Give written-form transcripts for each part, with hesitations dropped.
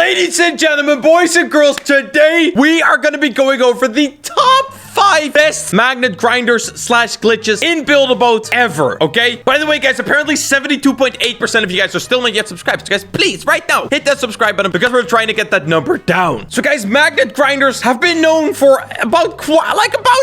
Ladies and gentlemen, boys and girls, today we are going to be going over the top 5 best magnet grinders / glitches in Build-A-Boat ever, okay? By the way, guys, apparently 72.8% of you guys are still not yet subscribed. So, guys, please, right now, hit that subscribe button because we're trying to get that number down. So, guys, magnet grinders have been known for about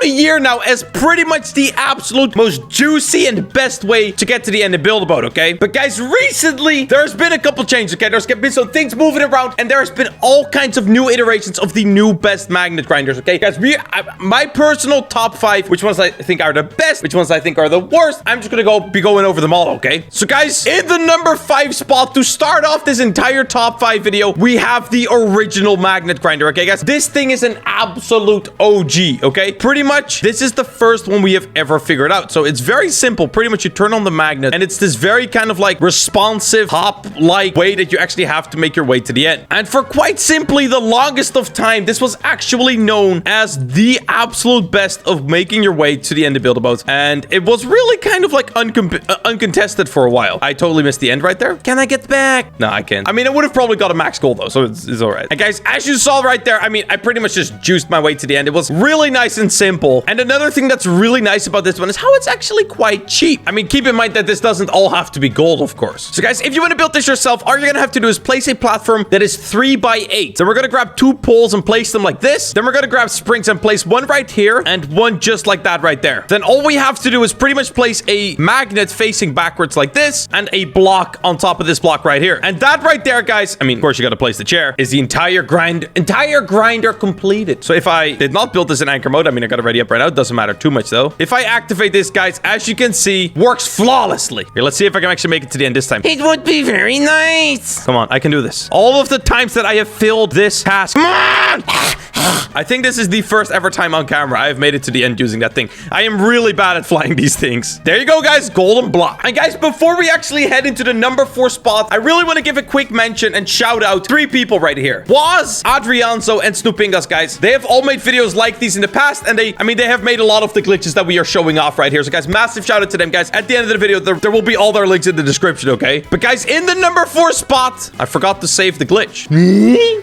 a year now as pretty much the absolute most juicy and best way to get to the end of Build-A-Boat, okay? But, guys, recently, there's been a couple changes, okay? There's been some things moving around, and there's been all kinds of new iterations of the new best magnet grinders, okay? Guys, my personal top 5, which ones I think are the best, which ones I think are the worst. I'm just gonna be going over them all, okay? So, guys, in the number 5 spot, to start off this entire top 5 video, we have the original magnet grinder, okay, guys? This thing is an absolute OG, okay? Pretty much, this is the first one we have ever figured out. So, it's very simple. Pretty much, you turn on the magnet, and it's this very kind of like responsive, hop-like way that you actually have to make your way to the end. And for quite simply the longest of time, this was actually known as the absolute best of making your way to the end of Build-A-Boat, and it was really kind of like uncontested for a while. I totally missed the end right there. Can I get back? No, I can't. I mean, I would have probably got a max goal though, so it's all right. And guys, as you saw right there, I mean, I pretty much just juiced my way to the end. It was really nice and simple. And another thing that's really nice about this one is how it's actually quite cheap. I mean, keep in mind that this doesn't all have to be gold, of course. So guys, if you want to build this yourself, all you're gonna have to do is place a platform that is 3 by 8. Then we're gonna grab 2 poles and place them like this. Then we're gonna grab springs and place one right here and one just like that right there. Then all we have to do is pretty much place a magnet facing backwards like this and a block on top of this block right here. And that right there, guys, I mean, of course you got to place the chair, is the entire grinder completed. So if I did not build this in anchor mode, I mean, I got it ready up right now. It doesn't matter too much though. If I activate this, guys, as you can see, works flawlessly. Here, let's see if I can actually make it to the end this time. It would be very nice. Come on, I can do this. All of the times that I have filled this task. Come on! I think this is the first ever time on camera I have made it to the end using that thing. I am really bad at flying these things. There you go, guys. Golden block. And guys, before we actually head into the number 4 spot, I really want to give a quick mention and shout out 3 people right here. Was, Adrianzo, and Snoopingas, guys. They have all made videos like these in the past, and they have made a lot of the glitches that we are showing off right here. So, guys, massive shout out to them, guys. At the end of the video, there will be all their links in the description, okay? But, guys, in the number 4 spot, I forgot to save the glitch.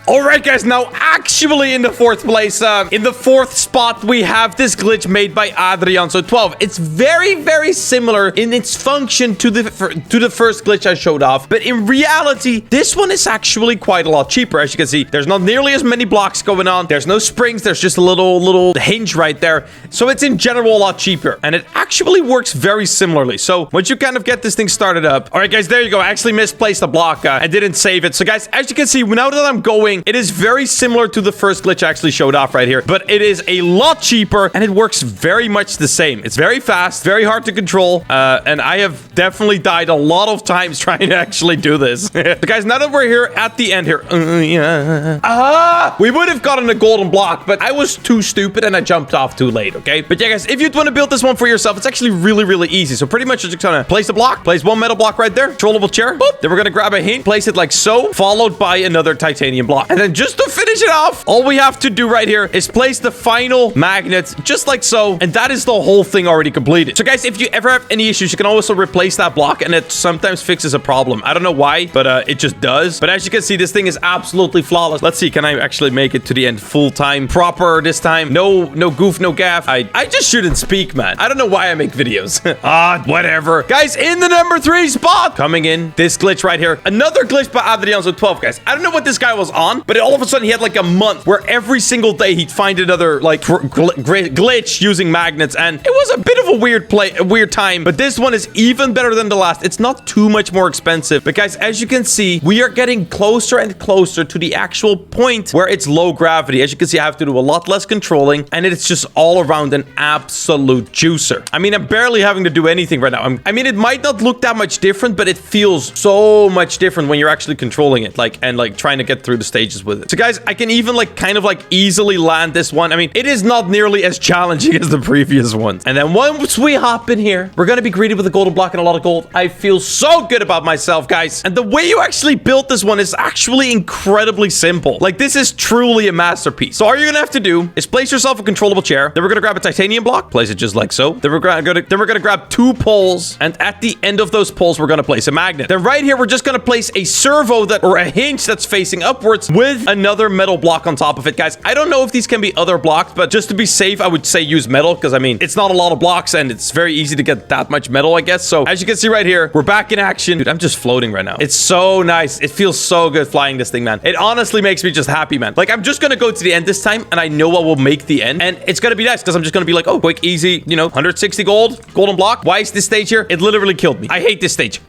All right, guys. Now, actually, in the 4th place, in the 4th spot, we have this glitch made by Adrianzo 12. It's very, very similar in its function to the first glitch I showed off. But in reality, this one is actually quite a lot cheaper. As you can see, there's not nearly as many blocks going on. There's no springs. There's just a little hinge right there. So it's in general a lot cheaper. And it actually works very similarly. So once you kind of get this thing started up. All right, guys, there you go. I actually misplaced a block. I didn't save it. So, guys, as you can see, now that I'm going, it is very similar to the first glitch I actually showed off right here. But it is a lot cheaper and it works very much the same. It's very fast, very hard to control, and I have definitely died a lot of times trying to actually do this. So, guys, now that we're here at the end here, we would have gotten a golden block, but I was too stupid and I jumped off too late, okay? But yeah, guys, if you'd want to build this one for yourself, it's actually really, really easy. So pretty much you're just gonna place a block, place one metal block right there, controllable chair, boop. Then we're gonna grab a hint, place it like so, followed by another titanium block. And then just to finish it off, all we have to do right here is place the final magnet just like so, and that is the whole thing already completed. So, guys, if you ever have any issues, you can also replace that block, and it sometimes fixes a problem. I don't know why, but it just does. But as you can see, this thing is absolutely flawless. Let's see, can I actually make it to the end full time, proper this time? No goof, no gaff. I just shouldn't speak, man. I don't know why I make videos. Whatever. Guys, in the number 3 spot, coming in, this glitch right here. Another glitch by Adrianzo 12, guys. I don't know what this guy was on, but all of a sudden he had like a month where every single day he'd find another like glitch using magnets, and it was a bit of a weird time, but this one is even better than the last. It's not too much more expensive, but guys, as you can see, we are getting closer and closer to the actual point where it's low gravity. As you can see, I have to do a lot less controlling, and it's just all around an absolute juicer. I mean, I'm barely having to do anything right now. I mean, it might not look that much different, but it feels so much different when you're actually controlling it, and trying to get through the stages with it. So, guys, I can even like kind of like easily land this one. I mean, it is not nearly as challenging as the previous ones. And then once we hop in here, we're gonna be greeted with a golden block and a lot of gold. I feel so good about myself, guys. And the way you actually built this one is actually incredibly simple. Like, this is truly a masterpiece. So all you're gonna have to do is place yourself a controllable chair. Then we're gonna grab a titanium block, place it just like so. Then we're gonna grab 2 poles, and at the end of those poles, we're gonna place a magnet. Then right here, we're just gonna place a servo or a hinge that's facing upwards with another metal block on top of it, guys. I don't know if these can be other blocks, but just to be safe, I would say use metal, because I mean, it's not a lot of blocks, and it's very easy to get that much metal, I guess. So as you can see right here, we're back in action. Dude, I'm just floating right now. It's so nice. It feels so good flying this thing, man. It honestly makes me just happy, man. Like, I'm just gonna go to the end this time, and I know I will make the end, and it's gonna be nice, because I'm just gonna be like, oh, quick, easy, you know, 160 golden block. Why is this stage here? It literally killed me. I hate this stage.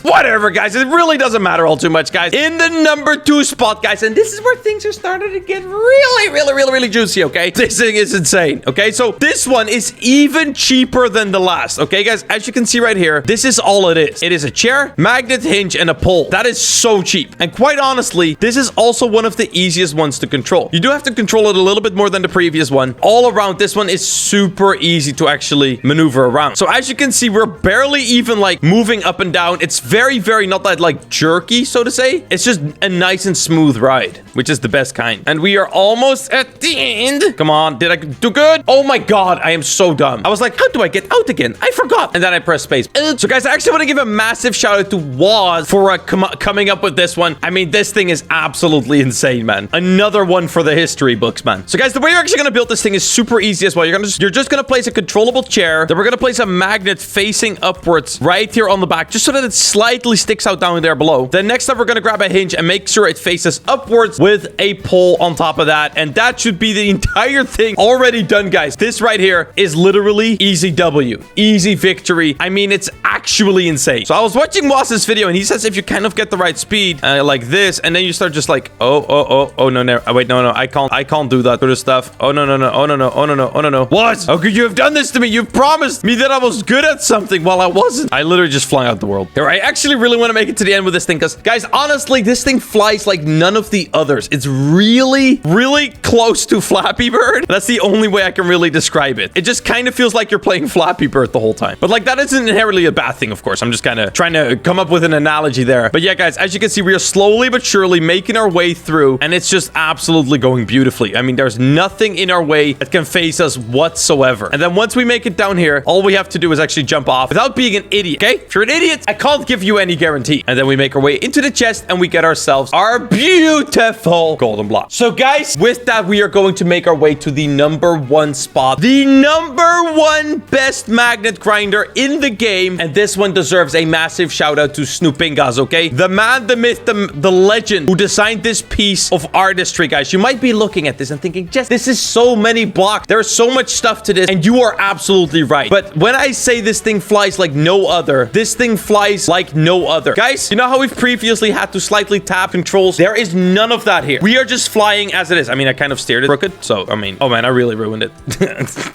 Whatever, guys. It really doesn't matter all too much, guys. In the number 2 spot, guys, and this is where things are starting to get really juicy, okay? This thing is insane, okay? So this one is even cheaper than the last, okay, guys? As you can see right here, this is all it is. It is a chair, magnet, hinge, and a pole. That is so cheap. And quite honestly, this is also one of the easiest ones to control. You do have to control it a little bit more than the previous one. All around, this one is super easy to actually maneuver around. So as you can see, we're barely even like moving up and down. It's very not that like jerky, so to say. It's just a nice and smooth ride, which is the best kind. And we are almost at the end. Come on, did I do good? Oh my god, I am so dumb. I was like, how do I get out again? I forgot. And then I pressed space. So guys, I actually want to give a massive shout out to Waz for coming up with this one. I mean, this thing is absolutely insane, man. Another one for the history books, man. So guys, the way you're actually gonna build this thing is super easy as well. You're just gonna place a controllable chair. Then we're gonna place a magnet facing upwards right here on the back, just so that it's slightly sticks out down there below. Then next up, we're gonna grab a hinge and make sure it faces upwards with a pole on top of that. And that should be the entire thing already done, guys. This right here is literally easy W. Easy victory. I mean, it's actually insane. So I was watching Waz's video, and he says if you kind of get the right speed, like this, and then you start just like, oh, no, wait, no, I can't do that sort of stuff. Oh, no. What? How could you have done this to me? You promised me that I was good at something while I wasn't. I literally just flung out the world. Here, I actually really want to make it to the end with this thing, because guys, honestly, this thing flies like none of the others. It's really close to Flappy Bird. That's the only way I can really describe it. It just kind of feels like you're playing Flappy Bird the whole time. But like, that isn't inherently a bad thing, of course. I'm just kind of trying to come up with an analogy there. But yeah, guys, as you can see, we are slowly but surely making our way through, and it's just absolutely going beautifully. I mean, there's nothing in our way that can face us whatsoever. And then once we make it down here, all we have to do is actually jump off without being an idiot, okay? If you're an idiot, I can't give you any guarantee. And then we make our way into the chest, and we get ourselves our beautiful golden block. So guys, with that, we are going to make our way to the number 1 spot, the number 1 best magnet grinder in the game. And this one deserves a massive shout out to Snoopingas, okay? The man, the myth, the legend who designed this piece of artistry, guys. You might be looking at this and thinking, Jess, this is so many blocks. There's so much stuff to this, and you are absolutely right. But when I say this thing flies like no other, this thing flies like no other. Guys, you know how we've previously had to slightly tap controls? There is none of that here. We are just flying as it is. I mean, I kind of steered it crooked, so I mean, oh man, I really ruined it.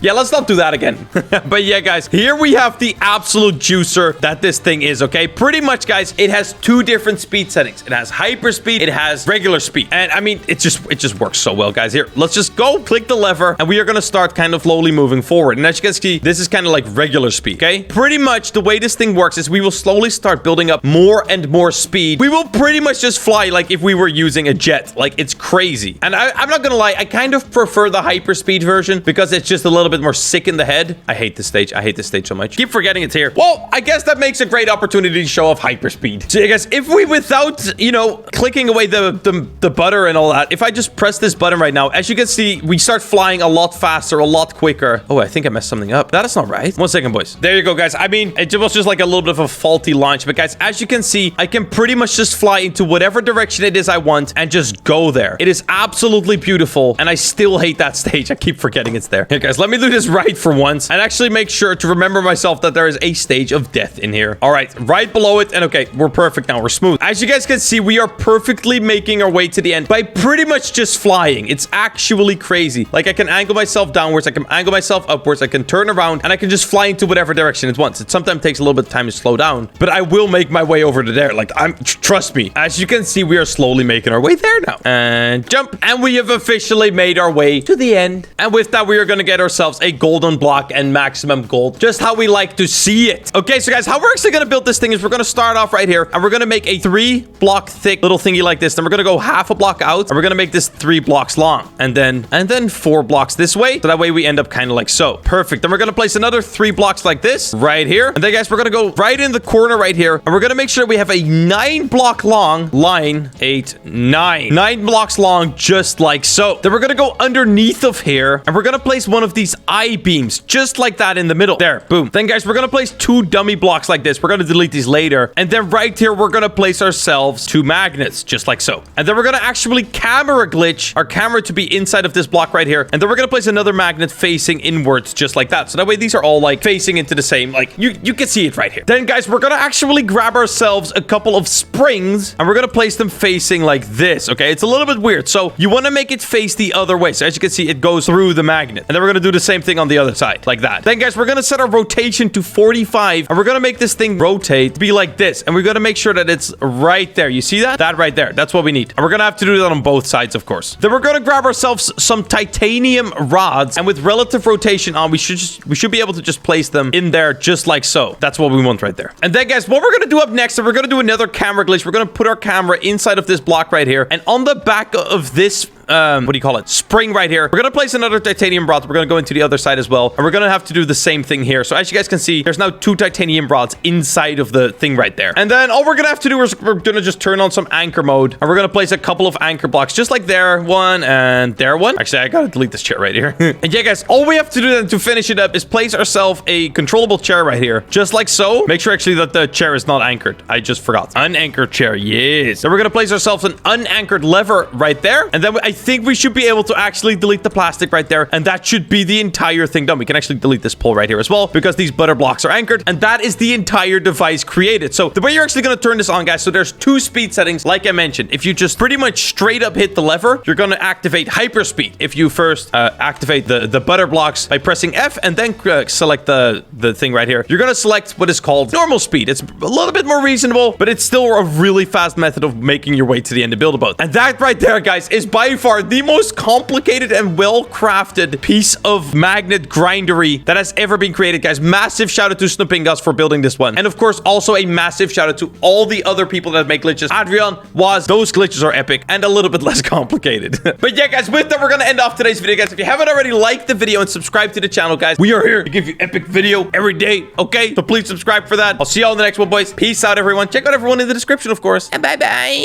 Yeah, let's not do that again. But yeah, guys, here we have the absolute juicer that this thing is, okay? Pretty much, guys, it has 2 different speed settings. It has hyper speed, it has regular speed. And I mean, it just works so well, guys. Here, let's just go click the lever, and we are gonna start kind of slowly moving forward. And as you can see, this is kind of like regular speed, okay? Pretty much the way this thing works is we will slowly start building up more and more speed. We will pretty much just fly like if we were using a jet. Like, it's crazy. And I'm not gonna lie, I kind of prefer the hyperspeed version because it's just a little bit more sick in the head. I hate this stage. I hate this stage so much. Keep forgetting it's here. Well, I guess that makes a great opportunity to show off hyperspeed. So I guess if we, without, you know, clicking away the butter and all that, if I just press this button right now, as you can see, we start flying a lot faster, a lot quicker. Oh, I think I messed something up. That is not right. 1 second, boys. There you go, guys. I mean, it was just like a little bit of a faulty launch. But guys, as you can see, I can pretty much just fly into whatever direction it is I want and just go there. It is absolutely beautiful. And I still hate that stage. I keep forgetting it's there. Here, guys, let me do this right for once and actually make sure to remember myself that there is a stage of death in here. All right, right below it. And okay, we're perfect now. We're smooth. As you guys can see, we are perfectly making our way to the end by pretty much just flying. It's actually crazy. Like, I can angle myself downwards. I can angle myself upwards. I can turn around and I can just fly into whatever direction it wants. It sometimes takes a little bit of time to slow down, but I will make my way over to there. Like, trust me. As you can see, we are slowly making our way there now. And jump. And we have officially made our way to the end. And with that, we are going to get ourselves a golden block and maximum gold. Just how we like to see it. Okay, so guys, how we're actually going to build this thing is we're going to start off right here. And we're going to make a 3-block thick little thingy like this. Then we're going to go half a block out. And we're going to make this 3 blocks long. And then 4 blocks this way. So that way we end up kind of like so. Perfect. Then we're going to place another 3 blocks like this right here. And then, guys, we're going to go right in the corner right here. And we're going to make sure we have a 9-block long line. 8, 9. 9 blocks long, just like so. Then we're going to go underneath of here. And we're going to place one of these I-beams just like that in the middle. There. Boom. Then, guys, we're going to place 2 dummy blocks like this. We're going to delete these later. And then right here, we're going to place ourselves 2 magnets just like so. And then we're going to actually camera glitch our camera to be inside of this block right here. And then we're going to place another magnet facing inwards just like that. So that way these are all like facing into the same, like you can see it right here. Then, guys, we're going to actually grab ourselves a couple of springs and we're going to place them facing like this. Okay, it's a little bit weird. So you want to make it face the other way. So as you can see, it goes through the magnet. And then we're going to do the same thing on the other side like that. Then, guys, we're going to set our rotation to 45 and we're going to make this thing rotate to be like this. And we're going to make sure that it's right there. You see that? That right there. That's what we need. And we're going to have to do that on both sides, of course. Then we're going to grab ourselves some titanium rods and with relative rotation on, we should be able to just place them in there just like so. That's what we want right there. And then, guys, what we're going to do up next is we're going to do another camera glitch. We're going to put our camera inside of this block right here. And on the back of this what do you call it? Spring right here. We're going to place another titanium rod. We're going to go into the other side as well. And we're going to have to do the same thing here. So as you guys can see, there's now 2 titanium rods inside of the thing right there. And then all we're going to have to do is we're going to just turn on some anchor mode. And we're going to place a couple of anchor blocks just like there. One and there one. Actually, I got to delete this chair right here. And yeah, guys, all we have to do then to finish it up is place ourselves a controllable chair right here. Just like so. Make sure actually that the chair is not anchored. I just forgot. Unanchored chair. Yes. Then we're going to place ourselves an unanchored lever right there. And then I think we should be able to actually delete the plastic right there. And that should be the entire thing done. We can actually delete this pole right here as well because these butter blocks are anchored. And that is the entire device created. So the way you're actually going to turn this on, guys, so there's 2 speed settings. Like I mentioned, if you just pretty much straight up hit the lever, you're going to activate hyperspeed. If you first activate the butter blocks by pressing F and then select the thing right here, you're going to select what is called normal speed. It's a little bit more reasonable, but it's still a really fast method of making your way to the end of Build-A-Boat. And that right there, guys, is by far the most complicated and well-crafted piece of magnet grindery that has ever been created, guys. Massive shout out to Snoopingus for building this one. And of course, also a massive shout out to all the other people that make glitches. Adrian, those glitches are epic and a little bit less complicated. But yeah, guys, with that, we're going to end off today's video, guys. If you haven't already, like the video and subscribe to the channel, guys. We are here to give you epic video every day, okay? So please subscribe for that. I'll see you all in the next one, boys. Peace out, everyone. Check out everyone in the description, of course. And bye-bye.